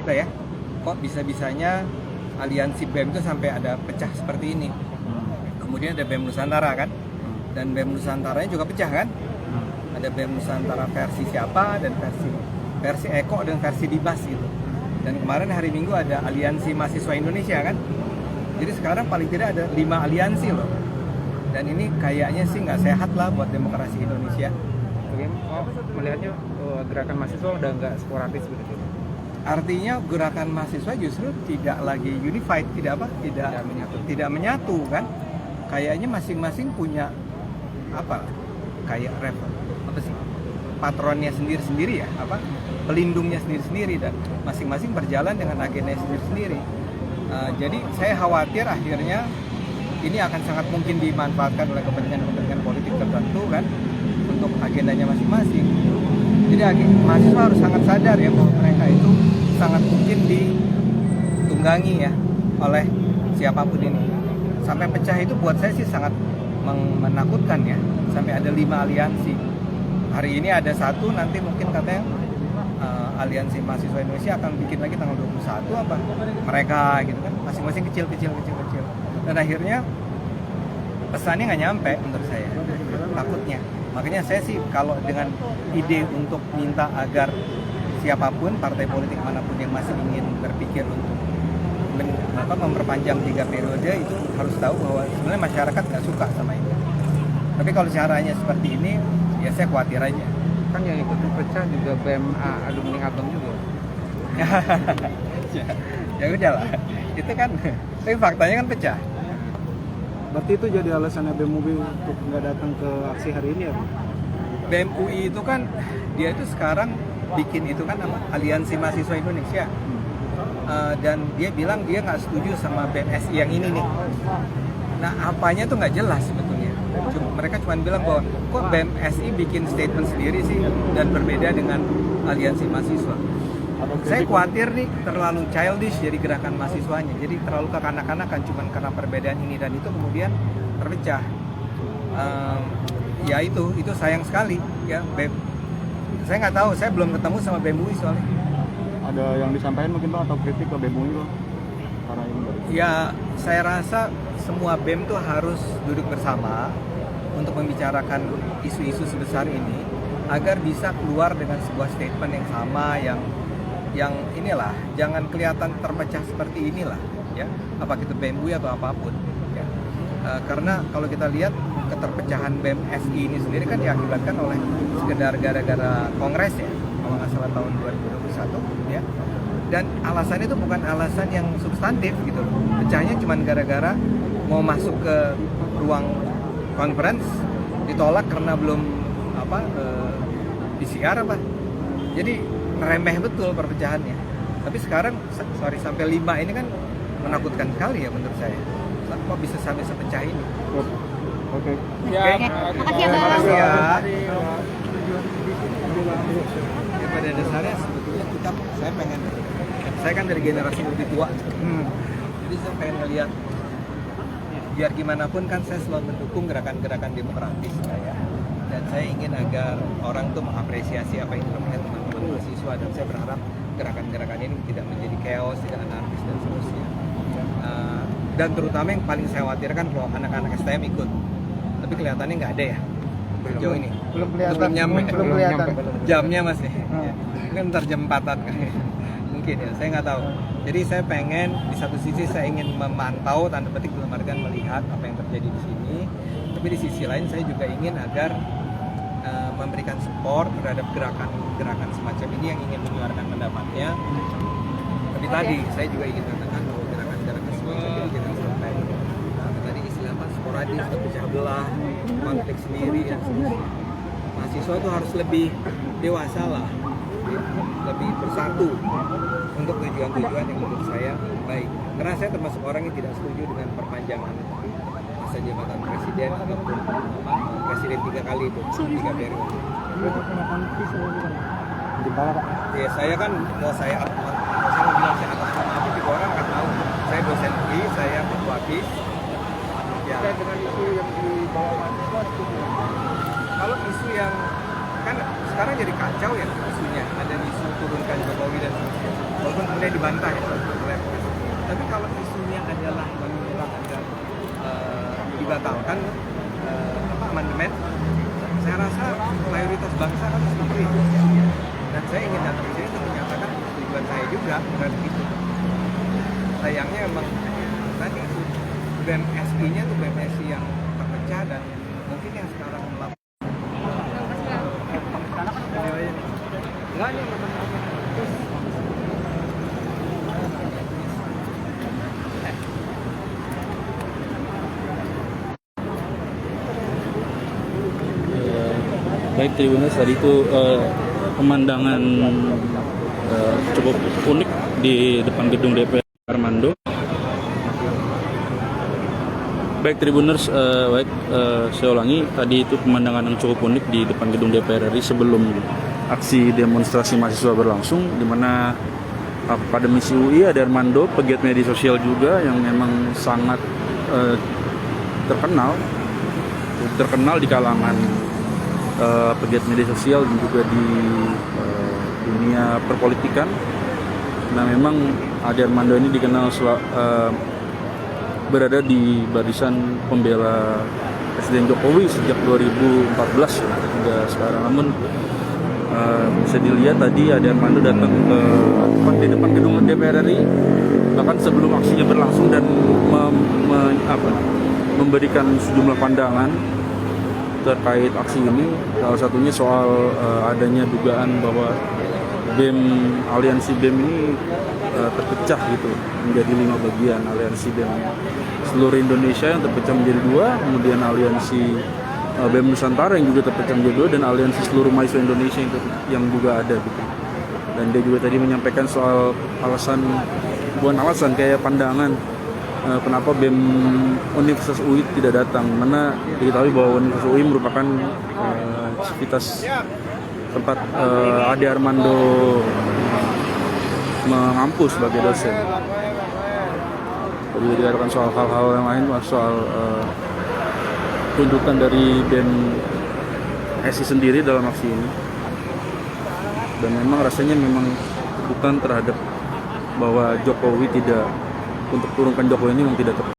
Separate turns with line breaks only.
lah ya, kok bisa-bisanya aliansi BEM itu sampai ada pecah seperti ini. Kemudian ada BEM Nusantara kan, dan BEM Nusantaranya juga pecah kan. Ada BEM Nusantara versi siapa dan versi Eko dan versi Dibas gitu. Dan kemarin hari Minggu ada aliansi mahasiswa Indonesia kan. Jadi sekarang paling tidak ada 5 aliansi loh. Dan ini kayaknya sih nggak sehat lah buat demokrasi Indonesia.
Bagaimana melihatnya gerakan mahasiswa udah nggak sporadis begitu?
Artinya gerakan mahasiswa justru tidak lagi unified, tidak menyatu kan? Kayaknya masing-masing punya patronnya sendiri-sendiri ya, pelindungnya sendiri-sendiri, dan masing-masing berjalan dengan agenda sendiri-sendiri. Jadi saya khawatir akhirnya ini akan sangat mungkin dimanfaatkan oleh kepentingan politik tertentu kan untuk agendanya masing-masing. Jadi mahasiswa harus sangat sadar ya bahwa mereka itu sangat mungkin ditunggangi ya oleh siapapun ini. Sampai pecah itu buat saya sih sangat menakutkan ya. Sampai ada 5 aliansi. Hari ini ada satu, nanti mungkin katanya aliansi mahasiswa Indonesia akan bikin lagi tanggal 21 apa mereka gitu kan, masing-masing kecil. Dan akhirnya pesannya nggak nyampe menurut saya, takutnya. Makanya saya sih kalau dengan ide untuk minta agar siapapun, partai politik manapun yang masih ingin berpikir untuk memperpanjang 3 periode, itu harus tahu bahwa sebenarnya masyarakat nggak suka sama ini. Tapi kalau caranya seperti ini, ya saya khawatir aja.
Kan yang ikut pecah juga BEM alumni Abang juga.
Ya udahlah, itu kan, tapi faktanya kan pecah.
Berarti itu jadi alasannya BEM UI untuk nggak datang ke aksi hari ini ya, Pak?
BEM UI itu kan, dia itu sekarang bikin itu kan Aliansi Mahasiswa Indonesia. Dan dia bilang dia nggak setuju sama BMSI yang ini nih. Nah, apanya tuh nggak jelas sebetulnya. Mereka cuma bilang bahwa kok BMSI bikin statement sendiri sih dan berbeda dengan Aliansi Mahasiswa. Saya khawatir nih terlalu childish jadi gerakan mahasiswanya, jadi terlalu kekanak-kanakan cuma karena perbedaan ini dan itu kemudian terpecah. Ya itu sayang sekali ya. Saya nggak tahu, saya belum ketemu sama BEM UI soalnya.
Ada yang disampaikan mungkin Pak atau kritik ke BEM UI Pak?
Ya, saya rasa semua BEM tuh harus duduk bersama untuk membicarakan isu-isu sebesar ini agar bisa keluar dengan sebuah statement yang sama, yang inilah, jangan kelihatan terpecah seperti inilah ya, apa itu BEM UI atau apapun ya. Karena kalau kita lihat keterpecahan BMSI ini sendiri kan diakibatkan oleh sekedar gara-gara kongres ya, kalau nggak salah tahun 2021 ya. Dan alasannya itu bukan alasan yang substantif gitu loh. Pecahnya cuma gara-gara mau masuk ke ruang conference ditolak karena belum PCR apa. Jadi remeh betul perpecahannya. Tapi sekarang sampai 5 ini kan menakutkan sekali ya menurut saya. Kok bisa sampai sepecah ini?
Oke.
Makasih ya, Bang.
Makasih ya. Pada dasarnya sebetulnya saya kan dari generasi lebih tua. Jadi saya pengen ngeliat biar gimana pun kan saya selalu mendukung gerakan-gerakan demokratis ya. Dan saya ingin agar orang tuh mengapresiasi apa yang dilakukan teman-teman mahasiswa, dan saya berharap gerakan-gerakan ini tidak menjadi chaos, tidak anarkis dan seterusnya. Dan terutama yang paling saya khawatirkan kalau anak-anak STM ikut, tapi kelihatannya nggak ada ya sejauh ini.
Belum kelihatan.
Belum kelihatan. Jamnya masih. Ya. Mungkin ntar jam 4-an mungkin ya, saya nggak tahu. Jadi saya pengen di satu sisi saya ingin memantau, tanda petik dalam artian melihat apa yang terjadi di sini, tapi di sisi lain saya juga ingin agar memberikan support terhadap gerakan semacam ini yang ingin menyuarakan pendapatnya. Tapi tadi saya juga ingin katakan bahwa gerakan-gerakan semacam ini jangan sampai tadi istilah sporadis, terpecah belah, konflik sendiri dan seterusnya. Mahasiswa itu harus lebih dewasa lah, lebih bersatu untuk tujuan-tujuan yang menurut saya baik. Karena saya termasuk orang yang tidak setuju dengan perpanjangan masa jabatan presiden ataupun presiden 3 kali itu, 3 periode. Ya saya kan mau saya bilang saya atas nama apa, juga orang akan tahu. Saya dosen UI, saya ketua BIS. Ya.
Dengan isu yang dibawa mahasiswa,
kalau isu yang kan sekarang jadi kacau ya, isunya, ada isu turunkan Jokowi dan seterusnya. Walaupun kemudian dibantah ya oleh PKS. Tapi kalau isunya adalah meminta agar dibatalkan amandemen, saya rasa mayoritas bangsa kan seperti itu. Dan saya ingin datang ke sini untuk menyatakan tujuan saya juga terhadap itu. Sayangnya memang tadi itu BMSI-nya itu BMSI yang terpecah dan mungkin yang sekarang melakukan enggak nih terus
Baik Tribuners, tadi itu pemandangan cukup unik di depan gedung DPR Armando. Baik Tribuners, saya ulangi, tadi itu pemandangan yang cukup unik di depan gedung DPR RI sebelum aksi demonstrasi mahasiswa berlangsung, di mana akademisi UI ada Armando, pegiat media sosial juga yang memang sangat terkenal di kalangan pegiat media sosial dan juga di dunia perpolitikan. Nah, memang Ade Armando ini dikenal berada di barisan pembela Presiden Jokowi sejak 2014 hingga sekarang. Namun bisa dilihat tadi Ade Armando datang di depan gedung DPR RI bahkan sebelum aksinya berlangsung dan memberikan sejumlah pandangan terkait aksi ini. Salah satunya soal adanya dugaan bahwa aliansi BEM ini terpecah gitu menjadi 5 bagian. Aliansi BEM seluruh Indonesia yang terpecah menjadi 2, kemudian aliansi BEM Nusantara yang juga terpecah menjadi 2, dan aliansi seluruh mahasiswa Indonesia yang juga ada gitu. Dan dia juga tadi menyampaikan soal kayak pandangan kenapa BEM Universitas UI tidak datang, mana diketahui bahwa Universitas UI merupakan sivitas tempat Ade Armando mengampus sebagai dosen. Tadi dikatakan soal hal-hal yang lain, soal tuntutan dari BEM SI sendiri dalam aksi ini. Dan memang rasanya memang tuntutan terhadap bahwa Jokowi untuk turunkan Jokowi ini memang tidak tepat.